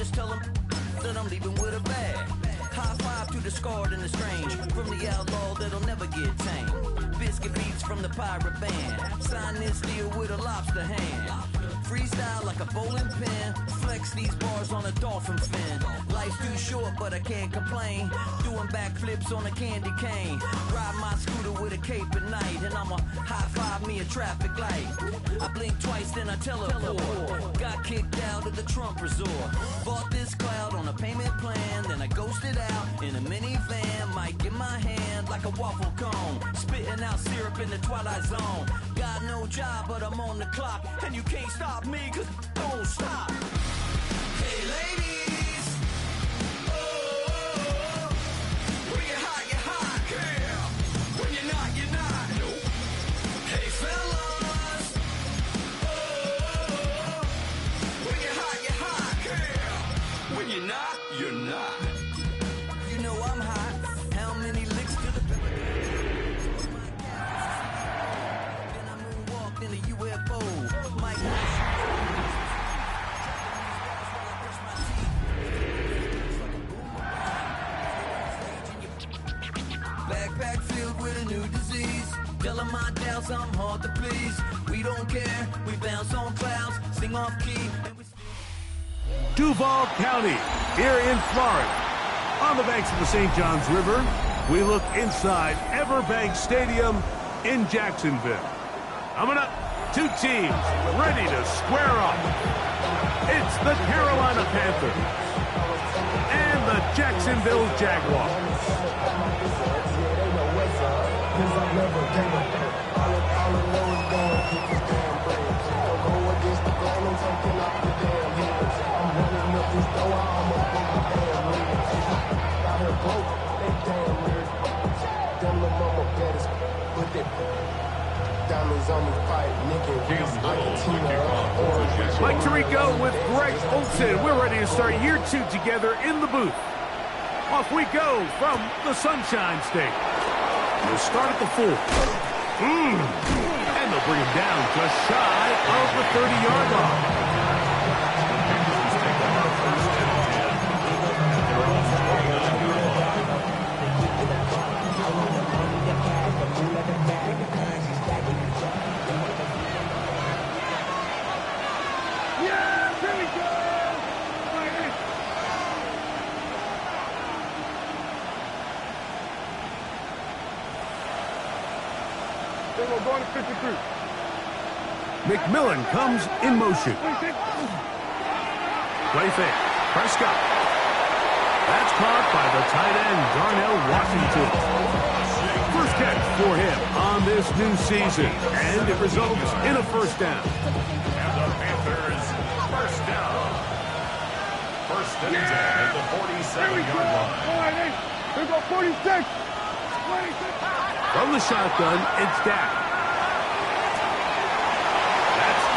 just tell them that I'm leaving with a bag. High five to the scarred and the strange, from the outlaw that'll never get tamed. Biscuit beats from the pirate band, sign this deal with a lobster hand. Freestyle like a bowling pin, flex these bars on a dolphin fin. Life's too short, but I can't complain. Doing backflips on a candy cane. Ride my scooter with a cape at night, and I'ma high five me a traffic light. I blink twice, then I teleport. Got kicked out of the Trump resort. Bought this cloud on a payment plan, then I ghosted out in a minivan. Mic in my hand like a waffle cone, spitting out syrup in the twilight zone. Got no job, but I'm on the clock, and you can't stop me, cause I don't stop. Hey ladies, oh, when you're hot, girl. When you're not, nope. Hey fellas, oh, when you're hot, girl. When you're not, you're not. You know I'm hot. How many licks to the then I moonwalked in a UFO. Mike backpack filled with a new disease. Telling my doubts I'm hard to please. We don't care, we bounce on clouds, sing off key. Duval County, here in Florida. On the banks of the St. Johns River, we look inside Everbank Stadium in Jacksonville. Coming up, two teams ready to square off. It's the Carolina Panthers and the Jacksonville Jaguars. Mike Tirico with Greg Olsen. We're ready to start year two together in the booth. Off we go from the Sunshine State. We'll start at the 4. And they'll bring him down just shy of the 30-yard line. Going to 53. McMillan comes in motion. Play fake. Prescott. That's caught by the tight end, Darnell Washington. First catch for him on this new season, and it results in a first down. And the Panthers, first down. First and 10 at the 47-yard line. Here we go, 46. From the shotgun, it's Dak.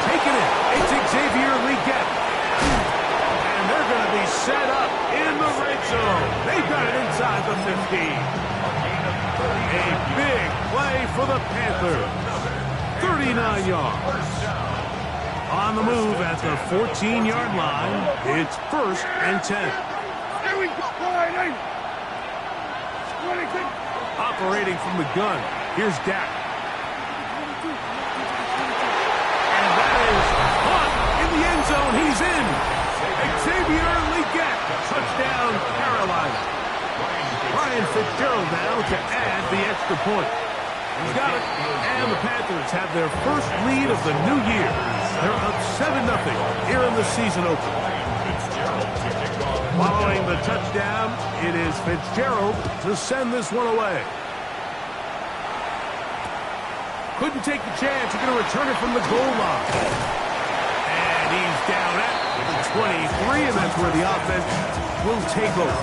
Taking it, it's Xavier Legette. And they're going to be set up in the red zone. They've got it inside the 15. A big play for the Panthers. 39 yards. On the move at the 14-yard line, it's first and 10. Here we go, Operating from the gun, here's Dak. Zone, he's in. Xavier Legette, touchdown Carolina. Ryan Fitzgerald now to add the extra point. He's got it, and the Panthers have their first lead of the new year. They're up 7-0 here in the season opener. Following the touchdown, it is Fitzgerald to send this one away. Couldn't take the chance. You're going to return it from the goal line. He's down at the 23, and that's where the offense will take over.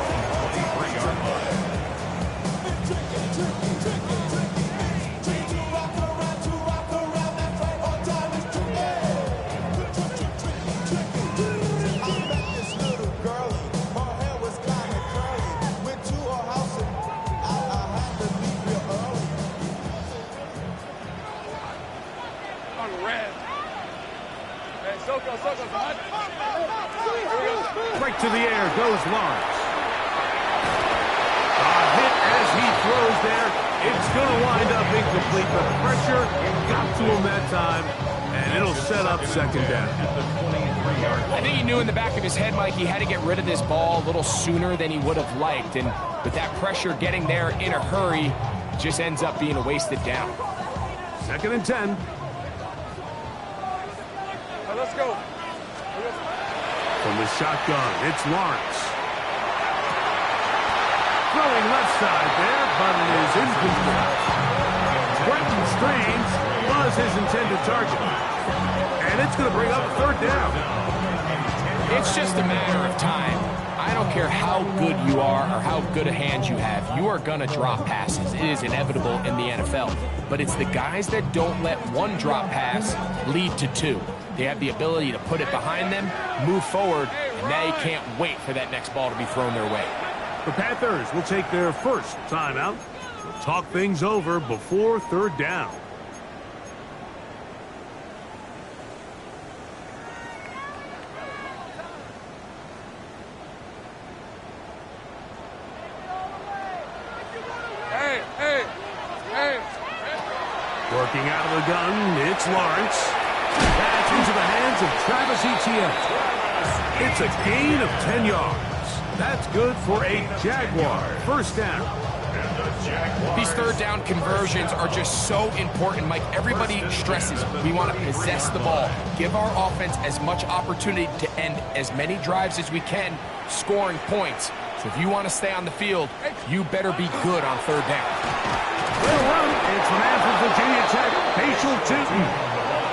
Right to the air goes Lawrence. A hit as he throws there. It's going to wind up incomplete. The pressure got to him that time, and it'll set up second down. I think he knew in the back of his head, Mike, he had to get rid of this ball a little sooner than he would have liked. And with that pressure getting there in a hurry, just ends up being a wasted down. Second and 10. Let's go. From the shotgun, it's Lawrence. Throwing left side there, but it is incomplete. Quentin Strange was his intended target. And it's going to bring up third down. It's just a matter of time. I don't care how good you are or how good a hand you have. You are going to drop passes. It is inevitable in the NFL. But it's the guys that don't let one drop pass lead to two. They have the ability to put it behind them, move forward, and now you can't wait for that next ball to be thrown their way. The Panthers will take their first timeout. We'll talk things over before third down. Working out of the gun, it's Lawrence. Pass into the hands of Travis Etienne. It's a gain of 10 yards. That's good for a Jaguar first down. These third down conversions are just so important, Mike. Everybody stresses we want to possess the ball, give our offense as much opportunity to end as many drives as we can, scoring points. So if you want to stay on the field, you better be good on third down. Well run. It's the man from Virginia Tech, Patriot Tinton.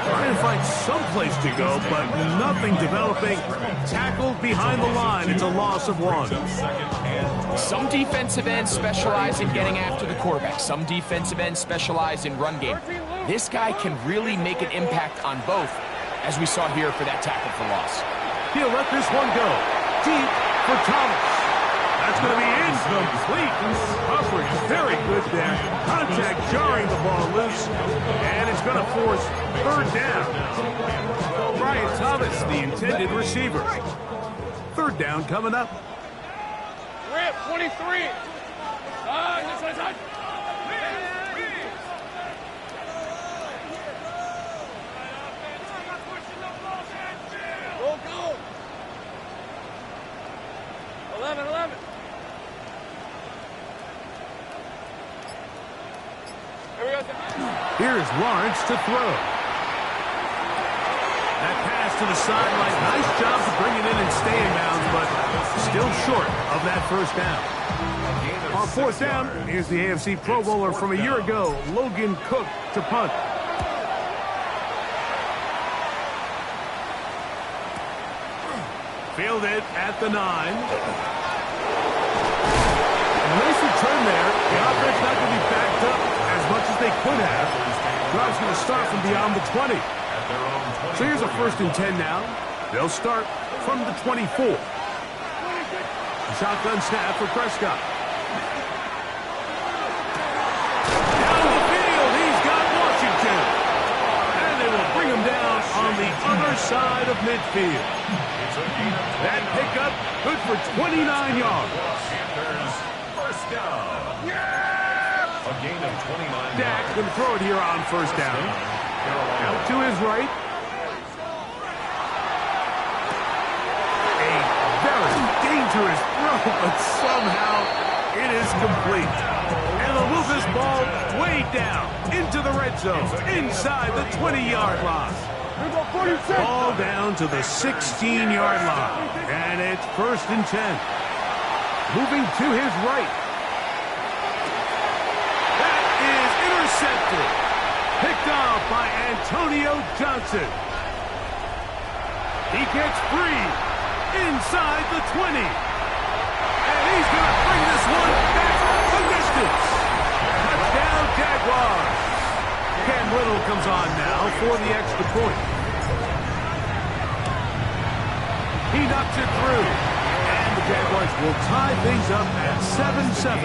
Trying to find some place to go, but nothing developing. Tackled behind the line. It's a loss of one. Some defensive ends specialize in getting after the quarterback. Some defensive ends specialize in run game. This guy can really make an impact on both, as we saw here for that tackle for loss. He'll let this one go. Deep for Thomas. That's going to be incomplete. Coverage very good there. Contact jarring the ball loose. And it's going to force third down. Brian Thomas, the intended receiver. Third down coming up. Rip, 23. Go. 11. Here's Lawrence to throw. That pass to the sideline. Nice job to bring it in and stay in bounds, but still short of that first down. On fourth down, here's the AFC Pro Bowler from a year ago, Logan Cook, to punt. Fielded at the 9. Nice return there. The offense not going to be backed up as much as they could have. Drive's going to start from beyond the 20. So here's a first and 10 now. They'll start from the 24. Shotgun snap for Prescott. Down the field, he's got Washington. And they will bring him down on the other side of midfield. That pickup good for 29 yards. First down. A gain of 29. Dak going to throw it here on first down. Out to his right. A very dangerous throw, but somehow it is complete. And they'll move this ball way down into the red zone, inside the 20-yard line. Ball down to the 16-yard line. And it's first and 10. Moving to his right. That is intercepted. Picked off by Antonio Johnson. He gets free inside the 20. And he's going to bring this one back the distance. Touchdown, Jaguars. Cam Little comes on now for the extra point. He knocks it through. And the Jaguars will tie things up at 7-7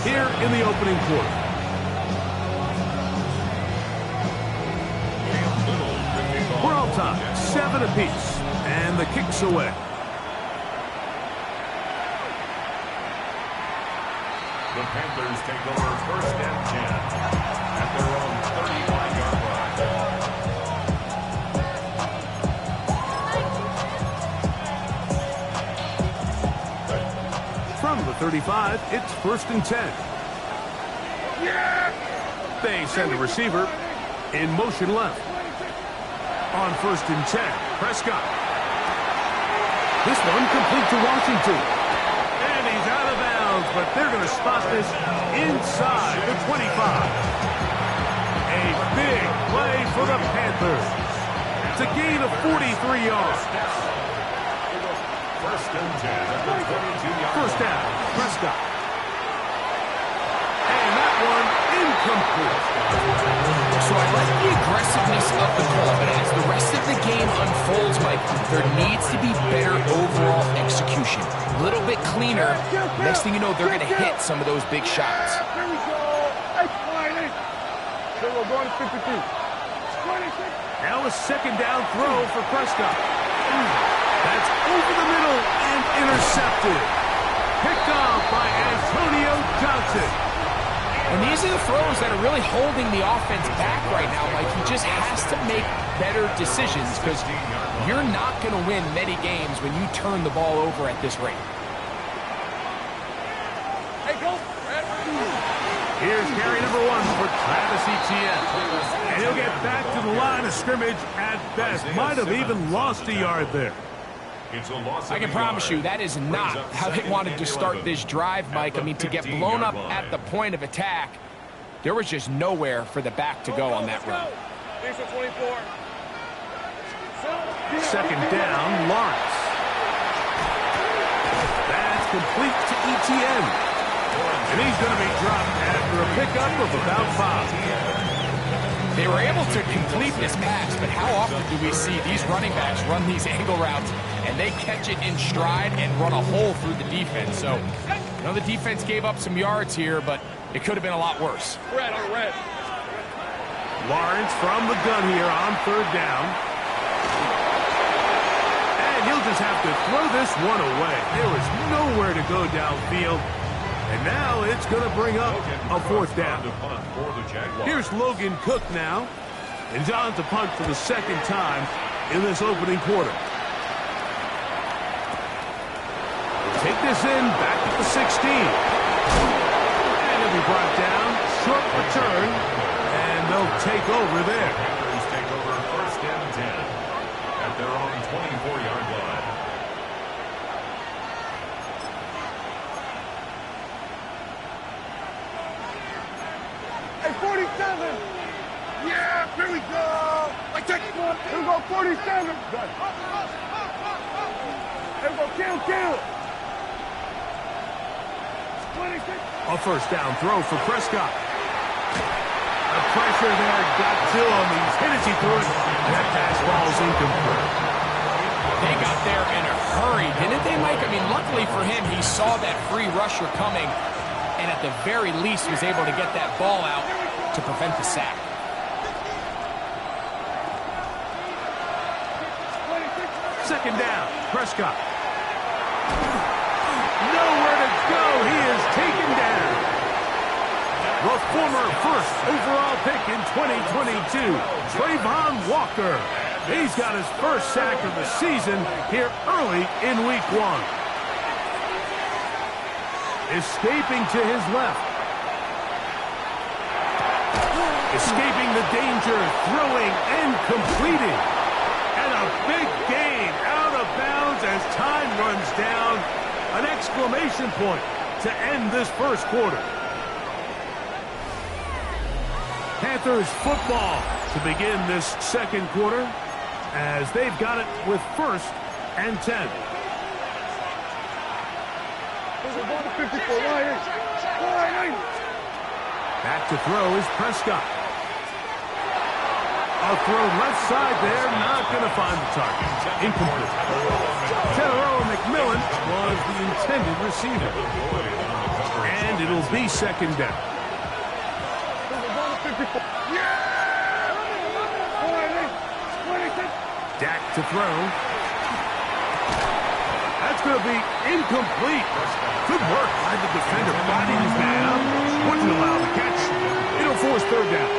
here in the opening quarter. We're all tied, 7 apiece. And the kick's away. The Panthers take over 1st and 10 at their own 35-yard line. From the 35, it's 1st and 10. They send the receiver in motion left. On 1st and 10, Prescott. This one complete to Washington. And he's out of bounds, but they're going to spot this inside the 25. A big play for the Panthers. It's a gain of 43 yards. 1st and 10 at the 22-yard line. 1st down, Prescott. And that one incomplete. So I like the aggressiveness of the call, but as the rest of the game unfolds, Mike, there needs to be better overall execution. A little bit cleaner. Next thing you know, they're going to hit some of those big shots. Here we go. Explain it. So we're going to 52. 26. Now a 2nd down throw for Prescott. That's over the middle and intercepted. Picked off by Antonio Johnson. And these are the throws that are really holding the offense back right now, Mike. He just has to make better decisions because you're not going to win many games when you turn the ball over at this rate. Hey, go. Here's carry number 1 for Travis Etienne. And he'll get back to the line of scrimmage at best. Might have even lost a yard there. It's a loss of I can a promise yard. you that is not how they wanted to start this drive, Mike. I mean, to get blown up at the point of attack, there was just nowhere for the back to go on that run. 24. 2nd down, Lawrence. That's complete to Etienne. And he's going to be dropped after a pickup of about 5. They were able to complete this pass, but how often do we see these running backs run these angle routes and they catch it in stride and run a hole through the defense? So, you know, the defense gave up some yards here, but it could have been a lot worse. Red on red. Lawrence from the gun here on 3rd down. And he'll just have to throw this one away. There was nowhere to go downfield. And now it's going to bring up a 4th down. Here's Logan Cook now. And John's to punt for the 2nd time in this opening quarter. Take this in back at the 16. And he'll be brought down. Short return. And they'll take over there. Panthers take over 1st and 10 at their own 24-yard line. Hey, 47. Yeah, here we go. I take one. Here we go, 47. Good. Here we go, kill. 26. A 1st down throw for Prescott. The pressure there got to him. He's hit as he threw it. That pass ball's incomplete. They got there in a hurry, didn't they, Mike? I mean, luckily for him, he saw that free rusher coming and at the very least was able to get that ball out to prevent the sack. 2nd down, Prescott. Nowhere to go. He is taken down. The former 1st overall pick in 2022, Trayvon Walker. He's got his 1st sack of the season here early in week 1. Escaping to his left. Escaping the danger, throwing and completing. And a big gain out of bounds as time runs down. An exclamation point to end this 1st quarter. Panthers football to begin this 2nd quarter as they've got it with 1st and 10. We're going to 54. Line 8. Back to throw is Prescott. A throw left side there, not going to find the target. Incomplete. Terrell McMillan was the intended receiver. And it'll be 2nd down. Dak to throw. That's going to be incomplete. Good work by the defender fighting his man up. Wouldn't allow the catch. It'll force third down.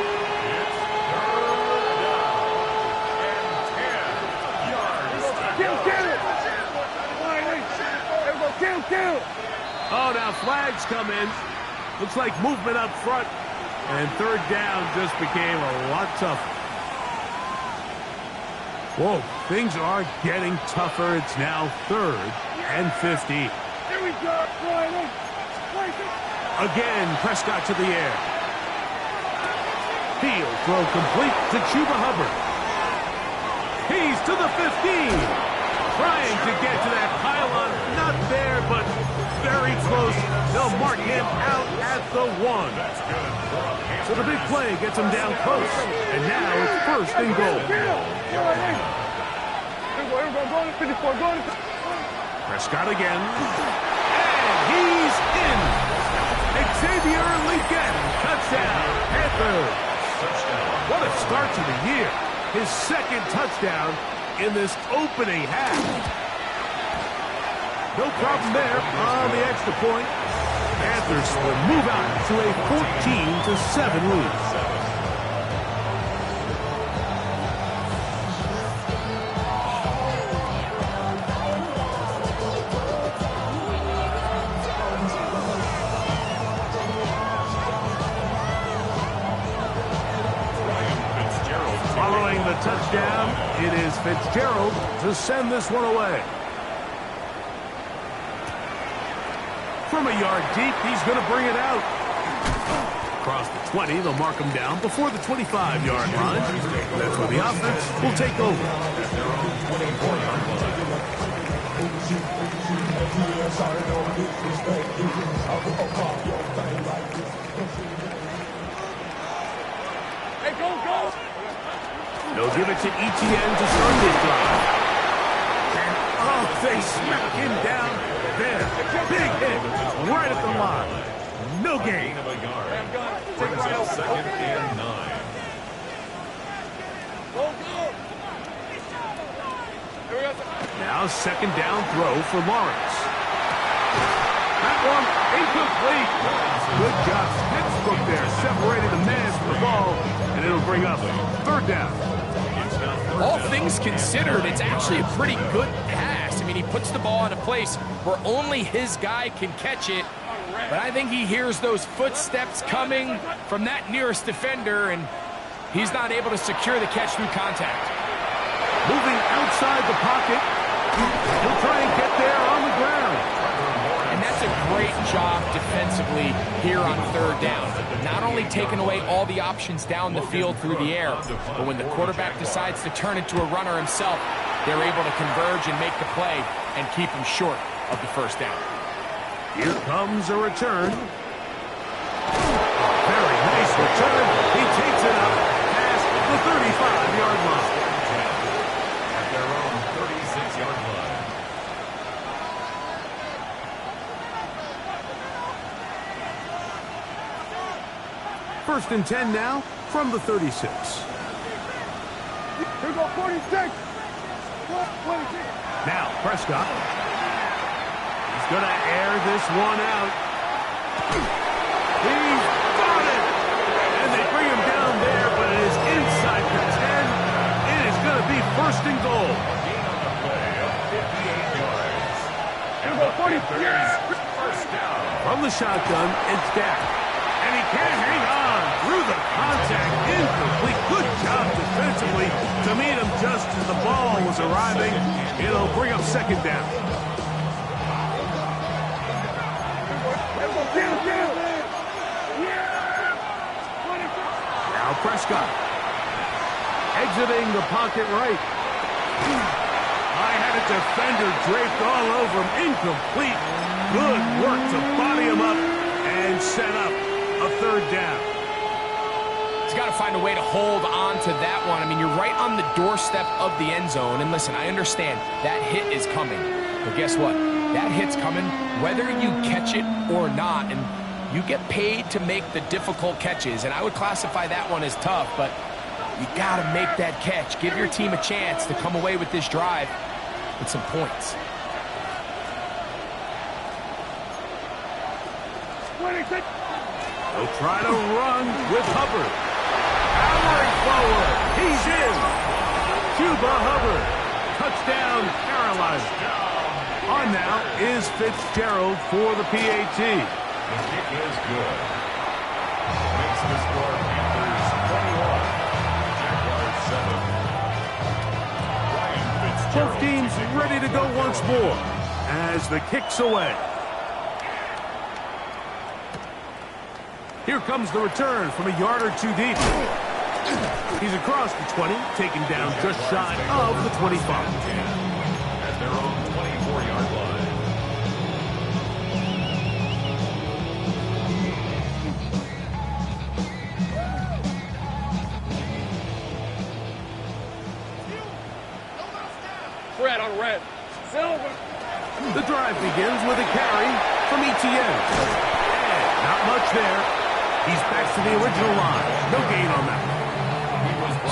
Oh, now flags come in. Looks like movement up front. And third down just became a lot tougher. Whoa, things are getting tougher. It's now 3rd and 50. Here we go, Riley. Again, Prescott to the air. Field throw complete to Chuba Hubbard. He's to the 15. Trying to get to that pylon. Not there, but very close. They'll mark him out at the 1. So the big play gets him down close. And now it's 1st and goal. Prescott again. And he's in. Xavier Legette, touchdown, Panthers. What a start to the year. His 2nd touchdown in this opening half. No problem there on the extra point. Panthers will move out to a 14-7 lead. Following the touchdown, it is Fitzgerald to send this one away. From a yard deep, he's going to bring it out. Across the 20, they'll mark him down before the 25-yard line. That's where the offense will take over. Hey, go! They'll give it to Etienne to start this drive. And, oh, they smack him down there. Big hit right at the line. No gain. Brings up 2nd and 9. Now 2nd down throw for Lawrence. That one incomplete. Good job. Pittsburgh there separating the man from the ball, and it'll bring up 3rd down. All things considered, it's actually a pretty good pass. I mean, he puts the ball in a place where only his guy can catch it. But I think he hears those footsteps coming from that nearest defender, and he's not able to secure the catch through contact. Moving outside the pocket. He'll try and get there on the ground. And that's a great job defensively here on 3rd down. Not only taking away all the options down the field through the air, but when the quarterback decides to turn into a runner himself, they're able to converge and make the play and keep him short of the 1st down. Here comes a return. Very nice return. He takes it up past the 35-yard line. At their own 36-yard line. First and 10 now from the 36. Here we go, 46. Now Prescott. He's going to air this one out. He's got it. And they bring him down there, but it is inside the 10. It is going to be 1st and goal. Gain on the play of 58 yards. Here we go, 40. 1st down. From the shotgun, it's Dak. And he can't hang on through the contact. Incomplete. Good job defensively to meet him just as the ball was arriving. It'll bring up 2nd down. Now Prescott. Exiting the pocket right. I had a defender draped all over him. Incomplete. Good work to body him up and set up a 3rd down. He's got to find a way to hold on to that one. I mean, you're right on the doorstep of the end zone. And listen, I understand that hit is coming. But guess what? That hit's coming whether you catch it or not. And you get paid to make the difficult catches. And I would classify that one as tough, but you got to make that catch. Give your team a chance to come away with this drive with some points. 26. They'll try to run with Hubbard. Powering forward. He's in. Chuba Hubbard. Touchdown, Carolina. On now is Fitzgerald for the PAT. The kick is good. Makes the score Panthers 21, Jaguars 7. Ryan Fitzgerald. Both teams ready to go once more as the kick's away. Here comes the return from a yard or two deep. He's across the 20, taken down just shy of the 25. At their own 24-yard line. Red on red. Silver. The drive begins with a carry from Etienne. And not much there. He's back to the original line. No gain on that.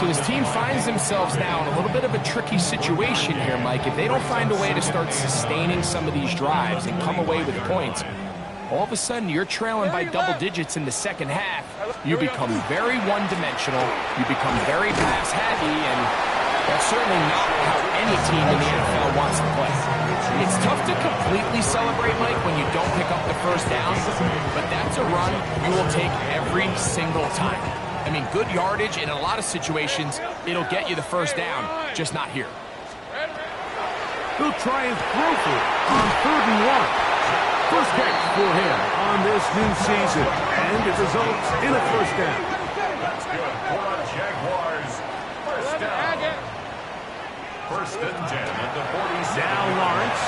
So this team finds themselves now in a little bit of a tricky situation here, Mike. If they don't find a way to start sustaining some of these drives and come away with points, all of a sudden you're trailing by double digits in the second half. You become very one-dimensional. You become very pass-heavy, and that's certainly not how any team in the NFL wants to play. It's tough to completely celebrate, Mike, when you don't pick up the first down, but that's a run you will take every single time. I mean, good yardage, and in a lot of situations, it'll get you the first down, just not here. He'll try and throw for it on 3rd and 1. First catch for him on this new season, and it results in a first down. That's good for the Jaguars. First down. First and 10 at the 47. Now Lawrence.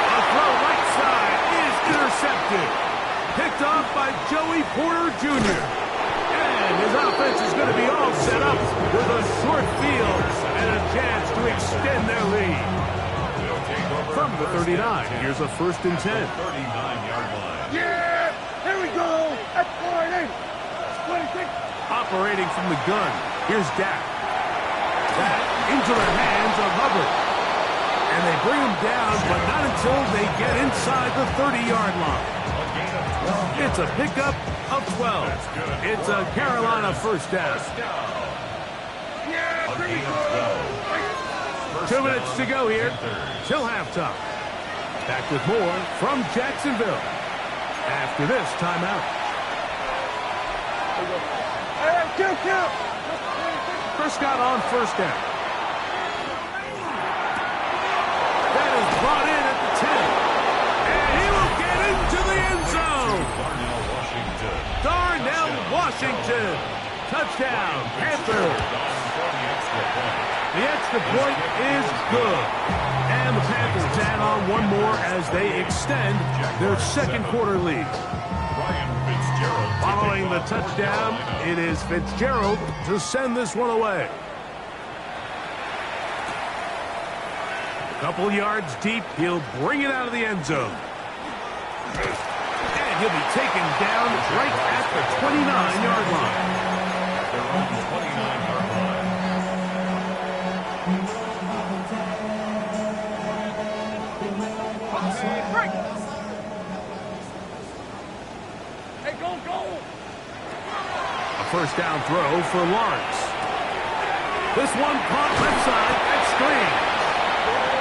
A throw right side is intercepted. Picked off by Joey Porter Jr. And his offense is going to be all set up with a short field and a chance to extend their lead. From the 39, here's a first and 10. 39-yard line. Yeah! Here we go! That's 40. 26. Operating from the gun, here's Dak. That into the hands of Hubbard. And they bring him down, but not until they get inside the 30-yard line. It's a pickup of 12. It's a Carolina first down. Yeah! Here we go! 2 minutes to go here till halftime. Back with more from Jacksonville after this timeout. Hey, count! Prescott on first down. That is brought in at the 10. And he will get into the end zone. Darnell Washington. Touchdown, Panthers. The extra point is good. And the Panthers add on one more as they extend their second quarter lead. Following the touchdown, it is Fitzgerald to send this one away. A couple yards deep, he'll bring it out of the end zone. And he'll be taken down right at the 29-yard line. They're on the 29-yard line. Hey, go! A first down throw for Lawrence. This one caught left side at screen.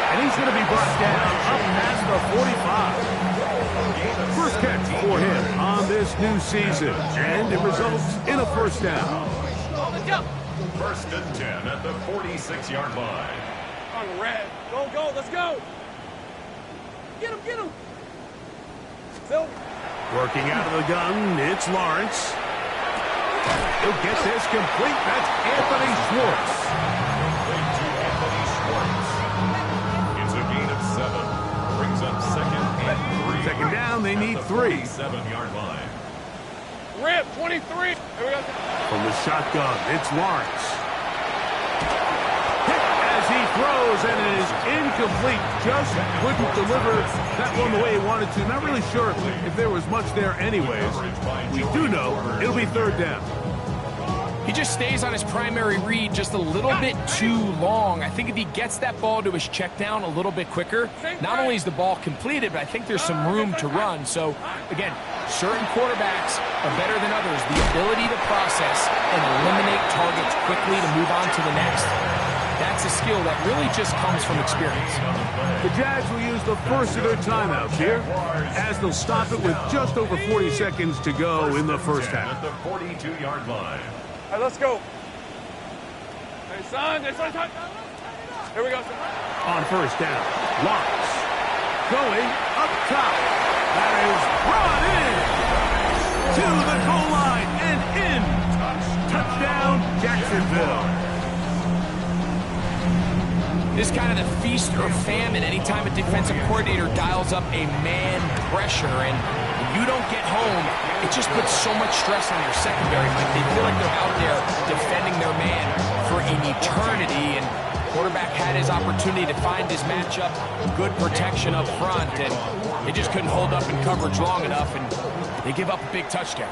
And he's going to be brought down up past the 45. First catch for him on this new season. And it results in a first down. First and 10 at the 46-yard line. On red. Go, let's go! Get him! Silver. Working out of the gun, it's Lawrence. He'll get this complete. That's Anthony Schwartz. Complete to Anthony Schwartz. It's a gain of 7. Brings up second and 3. Second down, they need 3. 7-yard line. Rip, 23. Here we go. From the shotgun, it's Lawrence. Hit as he throws, and it is incomplete. Just couldn't deliver that one the way he wanted to. Not really sure if there was much there anyways. We do know it'll be third down. He just stays on his primary read just a little bit too long. I think if he gets that ball to his check down a little bit quicker, not only is the ball completed, but I think there's some room to run. So, again, certain quarterbacks are better than others. The ability to process and eliminate targets quickly to move on to the next. That's a skill that really just comes from experience. The Jags will use the first of their timeouts here, as they'll stop it with just over 40 seconds to go in the first half. At the 42-yard line. All right, let's go. Hey, son. Here we go, son. On first down, Lawrence going up top. That is brought in to the goal line and in. Touchdown, Jacksonville. This kind of the feast or famine. Anytime a defensive coordinator dials up a man pressure and you don't get home, it just puts so much stress on your secondary. Like they feel like they're out there defending their man for an eternity, and quarterback had his opportunity to find his matchup, good protection up front, and they just couldn't hold up in coverage long enough, and they give up a big touchdown.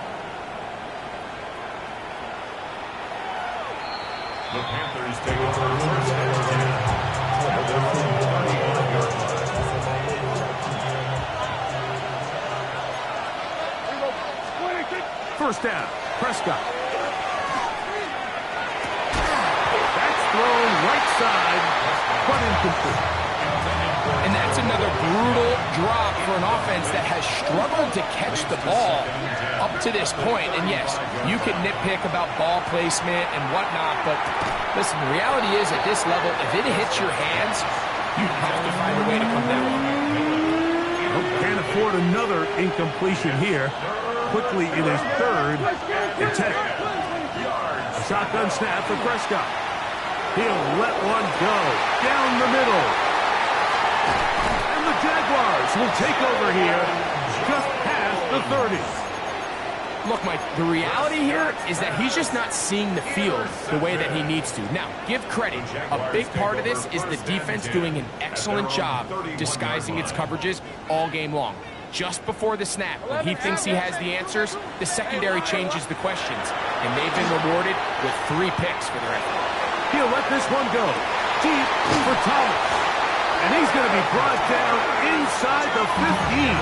The Panthers take over first and 10. First down, Prescott. That's thrown right side, but incomplete. And that's another brutal drop for an offense that has struggled to catch the ball up to this point. And yes, you can nitpick about ball placement and whatnot, but listen, the reality is at this level, if it hits your hands, you have to find a way to come down. Can't afford another incompletion here. Quickly in his third and 10. A shotgun snap for Prescott. He'll let one go down the middle. And the Jaguars will take over here just past the 30. Look, Mike, the reality here is that he's just not seeing the field the way that he needs to. Now, give credit. A big part of this is the defense doing an excellent job disguising its coverages all game long. Just before the snap, when he thinks he has the answers, the secondary changes the questions, and they've been rewarded with 3 picks for their effort. He'll let this one go deep for Thomas, and he's going to be brought down inside the 15.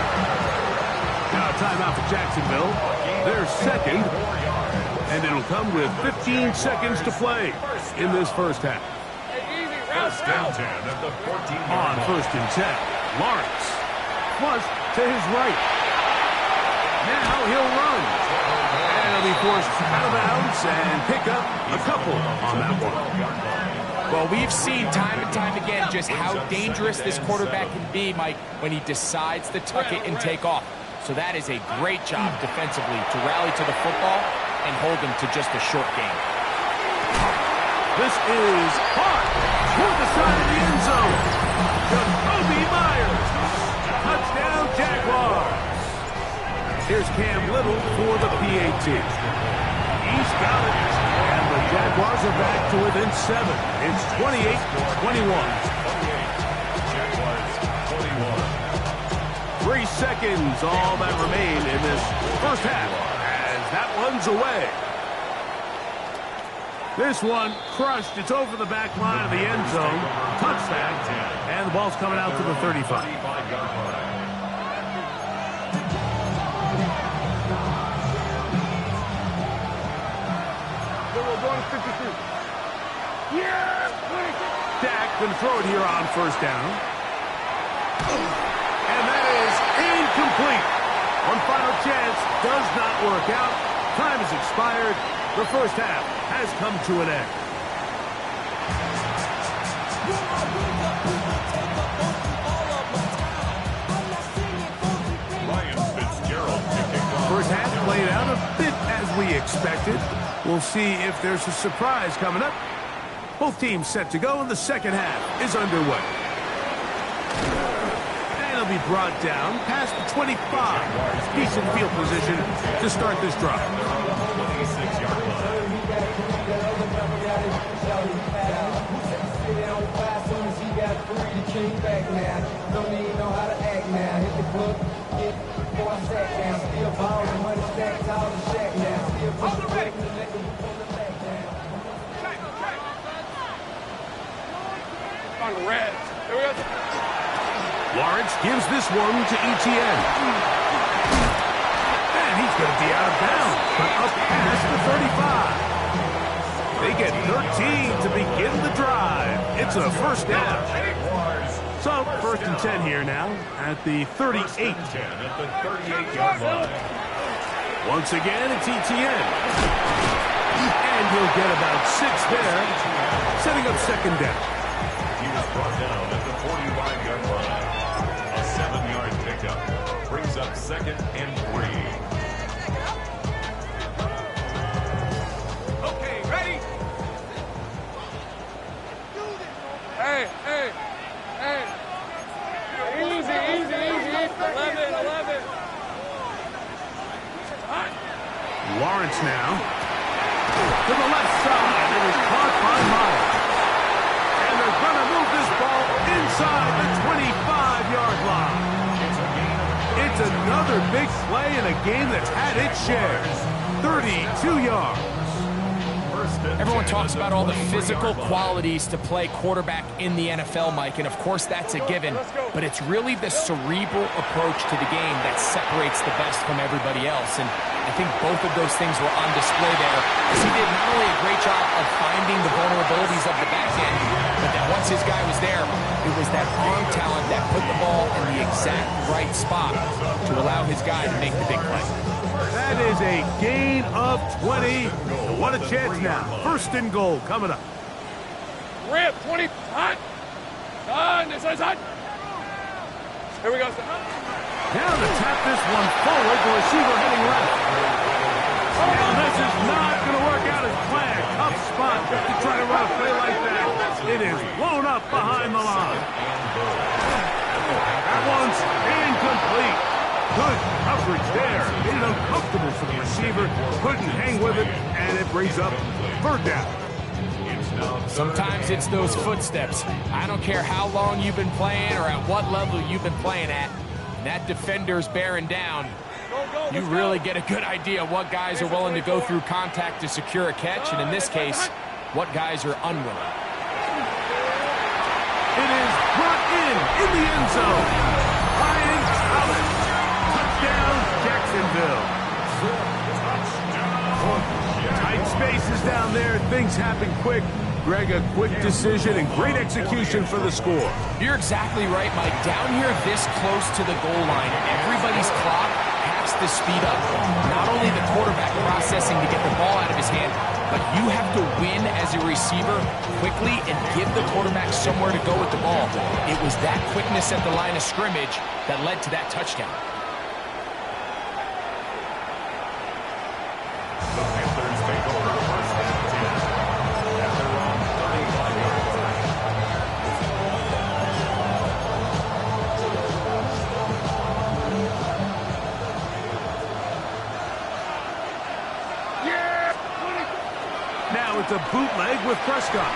Now a timeout for Jacksonville. Their second, and it'll come with 15 seconds to play in this first half. First down 10 at the 14-yard line. On first and 10, Lawrence flush to his right. Now he'll run. And he'll be forced out of bounds and pick up a couple on that one. Well, we've seen time and time again just how dangerous this quarterback can be, Mike, when he decides to tuck it and take off. So that is a great job defensively to rally to the football and hold him to just a short game. This is hard toward the side of the end zone. Jacoby Myers. Touchdown, Jaguars. Here's Cam Little for the PAT. He's got it. And the Jaguars are back to within 7. It's 28-21. 3 seconds, all that remain in this first half, as that one's away. This one crushed. It's over the back line of the end zone. Touchdown. And the ball's coming out to the 35. Dak going to throw it here on first down. And that is incomplete. One final chance does not work out. Time has expired. The first half has come to an end. First half played out a bit as we expected. We'll see if there's a surprise coming up. Both teams set to go, and the second half is underway. And he'll be brought down past the 25. Decent field position to start this drive. 26-yard line. on red. Here we go. Lawrence gives this one to Etienne. And he's going to be out of bounds, but up past the 35. They get 13 to begin the drive. It's a first down. So, first and 10 here now at the 38. First and 10 at the 38-yard line. Once again, it's Etienne. And he'll get about 6 there, setting up second down. He was brought down at the 45-yard line. A 7-yard pickup brings up second and 3. Okay, ready? Hey. Easy. 11. Lawrence now. To the left side. It is caught by Miles. And they're going to move this ball inside the 25-yard line. It's another big play in a game that's had its share. 32 yards. Everyone talks about all the physical qualities to play quarterback in the NFL, Mike, and of course that's a given, but it's really the cerebral approach to the game that separates the best from everybody else, and I think both of those things were on display there, as he did not only a great job of finding the vulnerabilities of the back end, but then once his guy was there, it was that arm talent that put the ball in the exact right spot to allow his guy to make the big play. That is a gain of 20. What a chance now. First and goal coming up. Rip, 20. Hot. Done. This is hot. Here we go. Down to tap this one forward. The receiver heading left. And this is not going to work out as planned. Tough spot to try to run a play like that. It is blown up behind the line. That one's incomplete. Good coverage there. Made it uncomfortable for the receiver. Couldn't hang with it, and it brings up third down. Sometimes it's those footsteps. I don't care how long you've been playing or at what level you've been playing at. That defender's bearing down. You really get a good idea of what guys are willing to go through contact to secure a catch, and in this case, what guys are unwilling. It is brought in the end zone. Ryan Collins. Touchdown, Jacksonville. Tight spaces down there. Things happen quick. Greg, a quick decision and great execution for the score. You're exactly right, Mike. Down here this close to the goal line, everybody's clock has to speed up. Not only the quarterback processing to get the ball out of his hand, but you have to win as a receiver quickly and give the quarterback somewhere to go with the ball. It was that quickness at the line of scrimmage that led to that touchdown. The Panthers take over first and 10 at their own 35-yard line. Now it's a bootleg with Prescott.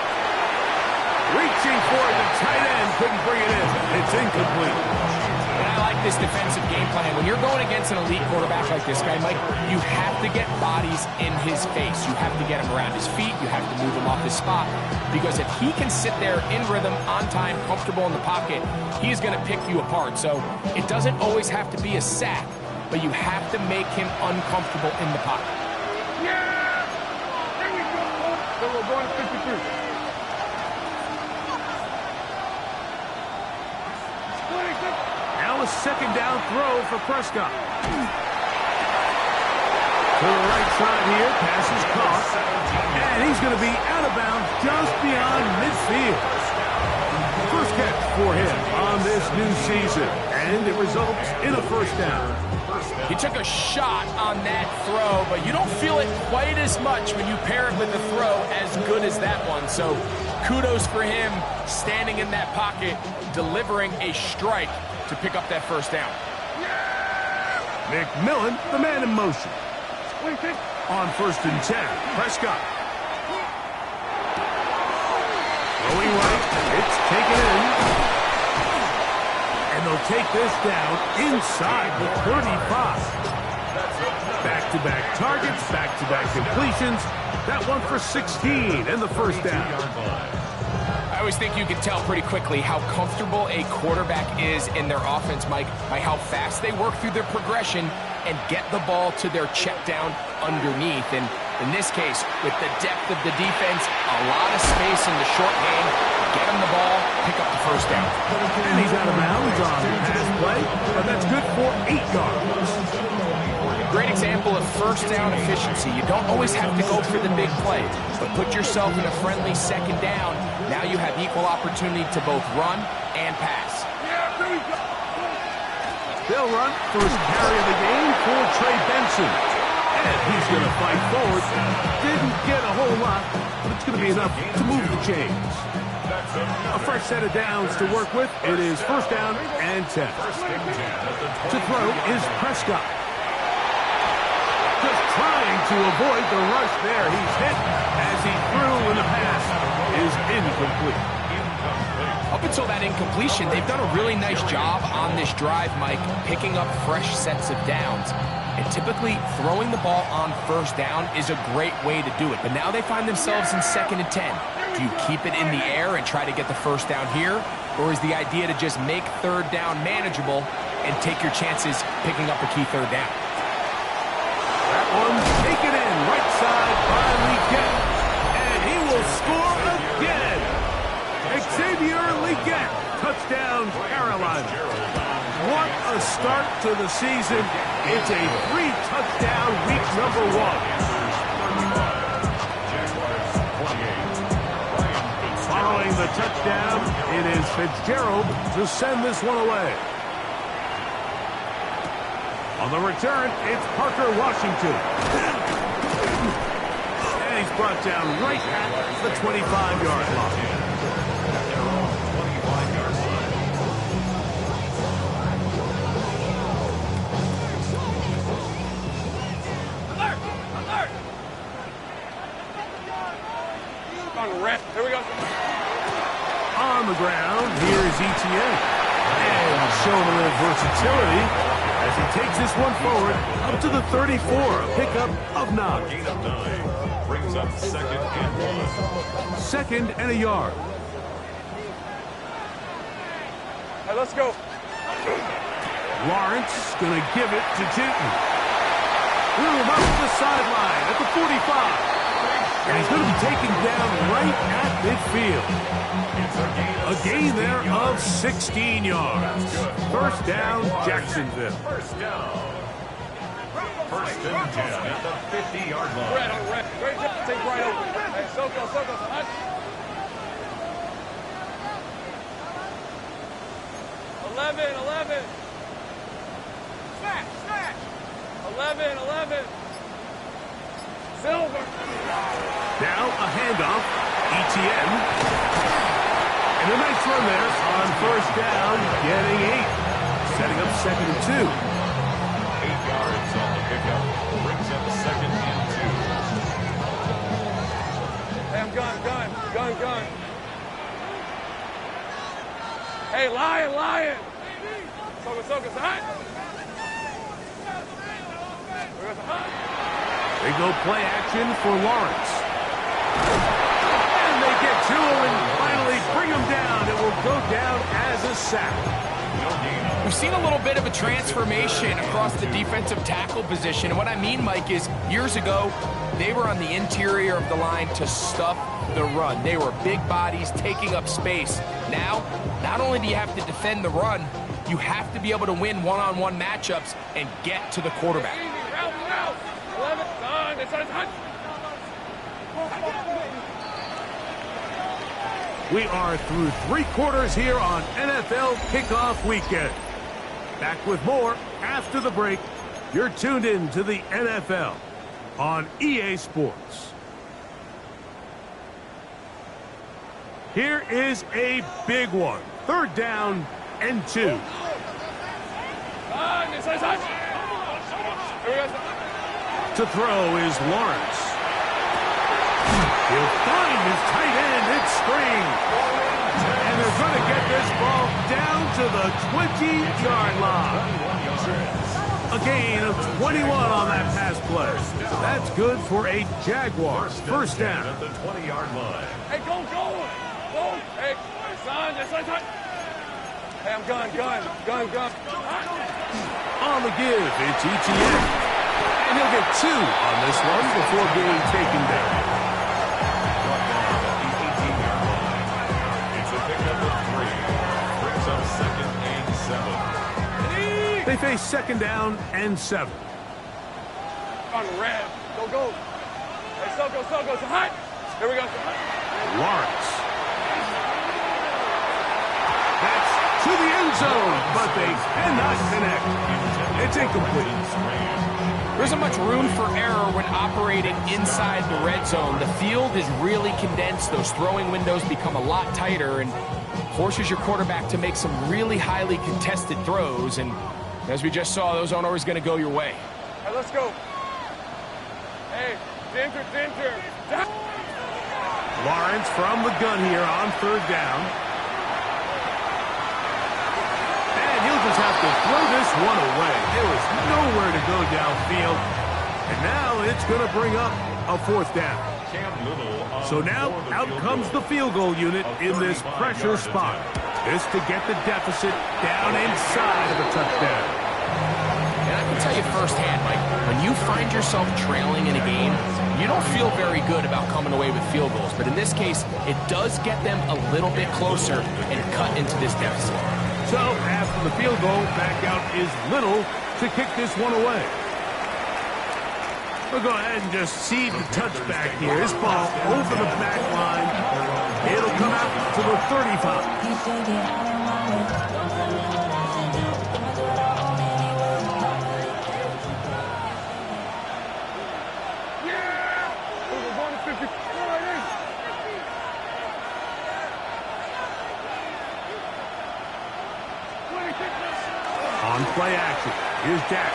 Reaching for the tight end, couldn't bring it in. It's incomplete. And I like this defensive game plan. When you're going against an elite quarterback like this guy, Mike, you have to get bodies in his face. You have to get him around his feet. You have to move him off his spot. Because if he can sit there in rhythm, on time, comfortable in the pocket, he's going to pick you apart. So it doesn't always have to be a sack, but you have to make him uncomfortable in the pocket. Then we're going to 53. Now a second down throw for Prescott. To the right side here, pass is caught. And he's going to be out of bounds just beyond midfield. First catch for him on this new season. And it results in a first down. He took a shot on that throw, but you don't feel it quite as much when you pair it with a throw as good as that one. So kudos for him standing in that pocket, delivering a strike to pick up that first down. McMillan, the man in motion. On first and 10, Prescott. Going right, it's taken in. And they'll take this down inside the 35. Back-to-back targets, back-to-back completions. That one for 16 and the first down. I always think you can tell pretty quickly how comfortable a quarterback is in their offense, Mike, by how fast they work through their progression and get the ball to their check down underneath. And in this case, with the depth of the defense, a lot of space in the short game, get him the ball, pick up the first down. And he's out of bounds on the pass play, but that's good for 8 yards. Great example of first down efficiency. You don't always have to go for the big play, but put yourself in a friendly second down. Now you have equal opportunity to both run and pass. They'll run first carry of the game for Trey Benson. And he's going to fight forward. Didn't get a whole lot, but it's going to be enough to move the chains. A fresh set of downs to work with. It is first down and 10. To throw is Prescott. Just trying to avoid the rush there. He's hit as he threw, and the pass is incomplete. Up until that incompletion, they've done a really nice job on this drive, Mike, picking up fresh sets of downs. And typically, throwing the ball on first down is a great way to do it. But now they find themselves in 2nd and 10. Do you keep it in the air and try to get the first down here? Or is the idea to just make third down manageable and take your chances picking up a key third down? That one taken in right side by Legette. And he will score again. Xavier Legette, touchdown Carolina. What a start to the season. It's a 3-touchdown week number 1. Following the touchdown, it is Fitzgerald to send this one away. On the return, it's Parker Washington. And he's brought down right at the 25-yard line. Here we go. On the ground, here is Etienne. And showing a little versatility as he takes this one forward up to the 34, a pickup of 9. Gain of 9 brings up 2nd and 1. 2nd and a yard. Hey, let's go. Lawrence going to give it to Jinton. Threw him up the sideline at the 45. And he's going to be taken down right at midfield. A gain there of 16 yards. First down, Jacksonville. First down. 1st and 10 at the 50-yard line. Red. Great job. Take right over. Hey, Soko. Hut. 11. Snatch. 11. Silver. Now a handoff. Etienne. And a nice run there on first down, getting 8. Setting up 2nd and 2. 8 yards on the pickup. Brings up 2nd and 2. Hey, I'm gun. Hey, lion. Soko. Hut. They go play action for Lawrence. And they get to him and finally bring him down. It will go down as a sack. We've seen a little bit of a transformation across the defensive tackle position. And what I mean, Mike, is years ago, they were on the interior of the line to stuff the run. They were big bodies taking up space. Now, not only do you have to defend the run, you have to be able to win one-on-one matchups and get to the quarterback. We are through 3 quarters here on NFL Kickoff Weekend. Back with more after the break. You're tuned in to the NFL on EA Sports. Here is a big one. 3rd down and 2. To throw is Lawrence. He'll find his tight end. It's Spring. And they're going to get this ball down to the 20-yard line. A gain of 21 on that pass play. That's good for a Jaguars first down. At the 20-yard line. Hey, go. Hey, son, son. Hey, I'm gun. On the give, it's ETN. And he'll get 2 on this one before being taken down. It's a pickup of 3. Brings up 2nd and 7. They face 2nd down and 7. On the red. Go. Hey, Soko, so hot. Here we go. Lawrence. That's to the end zone, but they cannot connect. It's incomplete. There isn't much room for error when operating inside the red zone. The field is really condensed. Those throwing windows become a lot tighter and forces your quarterback to make some really highly contested throws. And as we just saw, those aren't always going to go your way. All right, let's go. Hey, Ginger. Lawrence from the gun here on 3rd down. And he'll just have to throw this one away. There was nowhere to go downfield. And now it's going to bring up a 4th down. So now out comes the field goal unit in this pressure spot. This to get the deficit down inside of a touchdown. And I can tell you firsthand, Mike, when you find yourself trailing in a game, you don't feel very good about coming away with field goals. But in this case, it does get them a little bit closer and cut into this deficit. So after the field goal, back out is Little to kick this one away. We'll go ahead and just see the touchback here. This ball over the back line. It'll come out to the 35. On play action, here's Dak.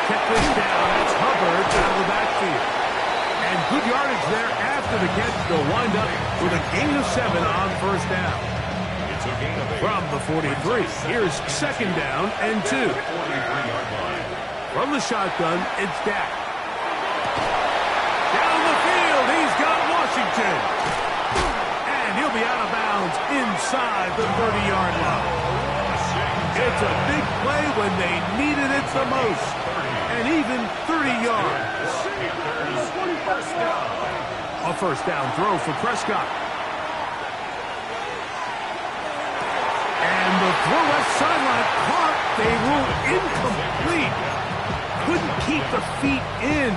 Check this down, that's Hubbard out of the backfield. And good yardage there after the catch. They'll wind up with a gain of 7 on 1st down. It's a gain of 8. From the 43, here's 2nd down and 2. From the shotgun, it's Dak. Down the field, he's got Washington. And he'll be out of bounds inside the 30-yard line. It's a big play when they needed it the most. And even 30 yards. A 1st down throw for Prescott. And the throw left sideline caught. They rule incomplete. Couldn't keep the feet in.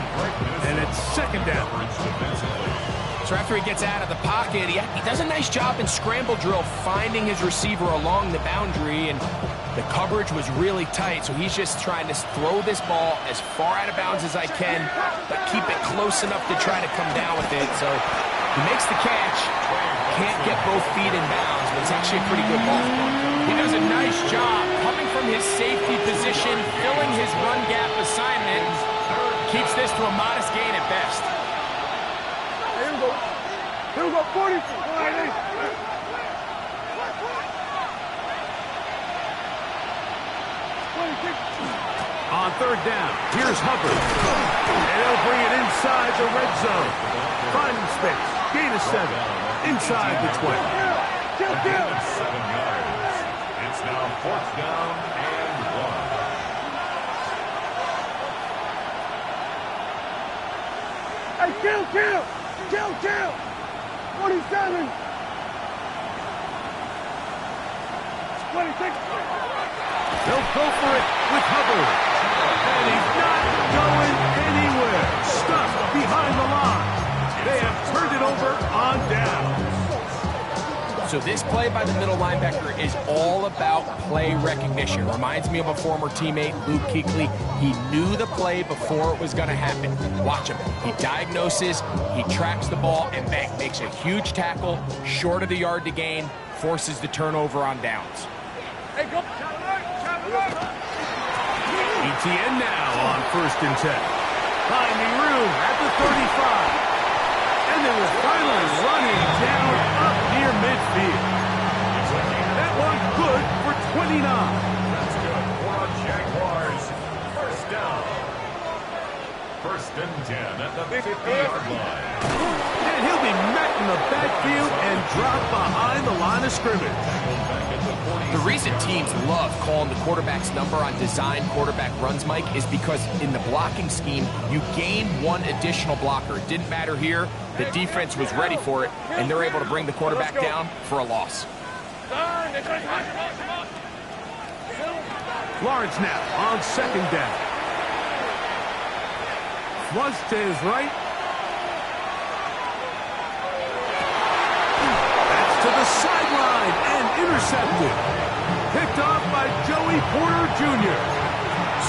And it's 2nd down. So after he gets out of the pocket, he does a nice job in scramble drill finding his receiver along the boundary, and the coverage was really tight, so he's just trying to throw this ball as far out of bounds as I can, but keep it close enough to try to come down with it. So he makes the catch, can't get both feet in bounds, but it's actually a pretty good ball. He does a nice job coming from his safety position, filling his run gap assignment, keeps this to a modest gain at best. Here we go, 40. On 3rd down, here's Hubbard. And he'll bring it inside the red zone. Finding space, gain of 7, inside the 20. A gain of 7 yards. It's now 4th down and 1. Hey, kill! 27! 26! They'll go for it with Hubbard. And he's not going anywhere. Stuck behind the line. They have turned it over on down. So this play by the middle linebacker is all about play recognition. Reminds me of a former teammate, Luke Kuechly. He knew the play before it was going to happen. Watch him. He diagnoses, he tracks the ball, and bang, makes a huge tackle, short of the yard to gain, forces the turnover on downs. Hey, go! ETN now on 1st and 10. Finding room at the 35. And they will finally run him down up near midfield. That one good for 29. That's good for Jaguars. 1st down. 1st and 10 at the 50-yard line. And he'll be met in the backfield and drop behind the line of scrimmage. The reason teams love calling the quarterback's number on design quarterback runs, Mike, is because in the blocking scheme, you gain one additional blocker. It didn't matter here. The defense was ready for it, and they're able to bring the quarterback down for a loss. Lawrence now on second down. Flush to his right. That's to the sideline and intercepted. Picked off by Joey Porter Jr.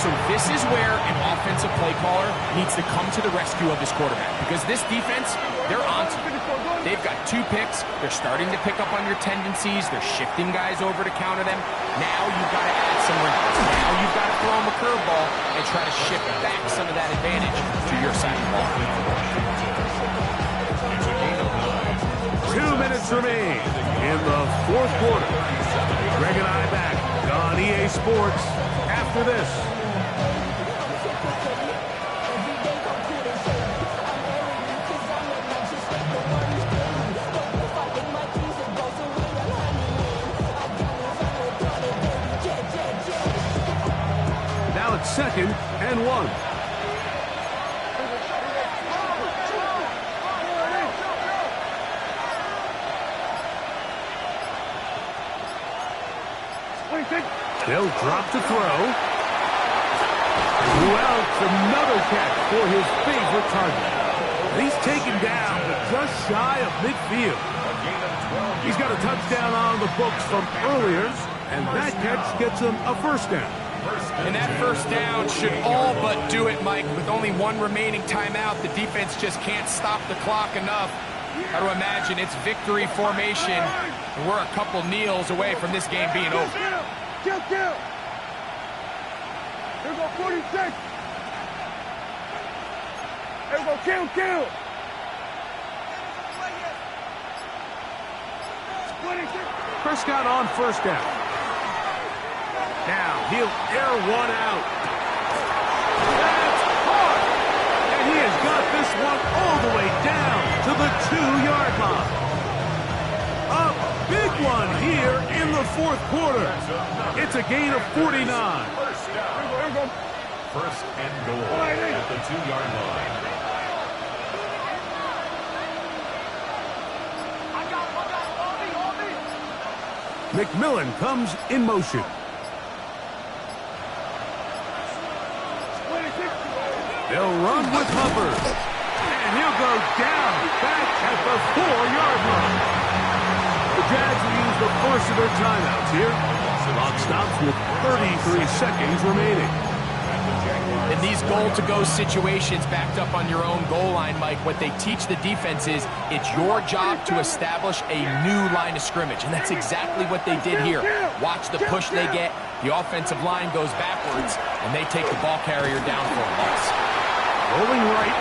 So this is where an offensive play caller needs to come to the rescue of his quarterback, because this defense, they're on to you. They've got 2 picks. They're starting to pick up on your tendencies. They're shifting guys over to counter them. Now you've got to add some wrinkles. Now you've got to throw them a curveball and try to shift back some of that advantage to your side of the ball. 2 minutes remain in the fourth quarter. Greg and I back on EA Sports after this. Now it's 2nd and 1. They'll drop to throw. Welch, another catch for his favorite target. He's taken down, but just shy of midfield. He's got a touchdown on the books from earlier, and that catch gets him a first down. And that first down should all but do it, Mike. With only 1 remaining timeout, the defense just can't stop the clock enough. Got to imagine it's victory formation, and we're a couple kneels away from this game being over. Kill! Here we go, 46. Here we go, kill! 26. Prescott on first down. Now he'll air one out. That's caught! And he has got this one all the way down to the 2-yard line. A big one here in the fourth quarter. It's a gain of 49. First and goal at the 2-yard line. McMillan comes in motion. They'll run with Hubbard. And he'll go down back at the 4-yard line. The Jags will use the first of their timeouts here. Clock stops with 33 seconds remaining. In these goal-to-go situations backed up on your own goal line, Mike, what they teach the defense is it's your job to establish a new line of scrimmage, and that's exactly what they did here. Watch the push they get. The offensive line goes backwards, and they take the ball carrier down for a loss. Rolling right,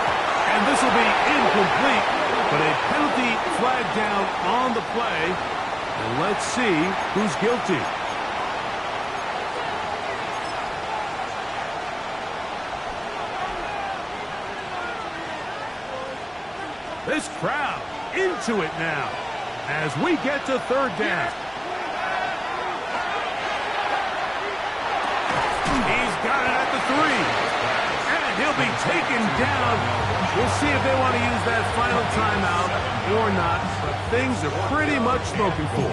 and this will be incomplete, but a penalty flag down on the play. And let's see who's guilty. This crowd into it now as we get to third down. He's got it at the 3. And he'll be taken down. We'll see if they want to use that final timeout or not. But things are pretty much smoking for.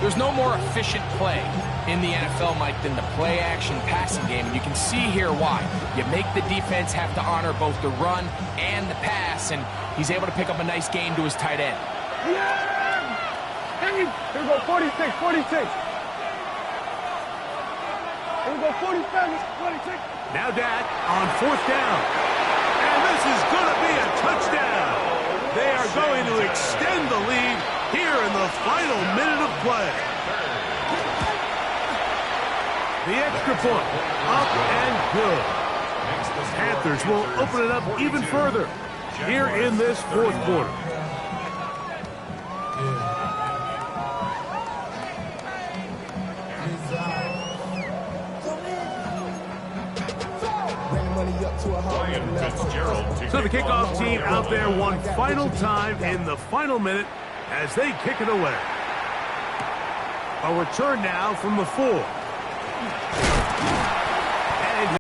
There's no more efficient play in the NFL, Mike, than the play-action passing game. And you can see here why. You make the defense have to honor both the run and the pass, and he's able to pick up a nice gain to his tight end. Here we go, 46. Here we go, 47, 26. Now Dak on fourth down. And this is going to be a touchdown. They are going to extend the lead here in the final minute of play. The extra point, up and good. Panthers will open it up even further here in this fourth quarter. Ryan Fitzgerald. So the kickoff team out there one final time in the final minute as they kick it away. A return now from the 4.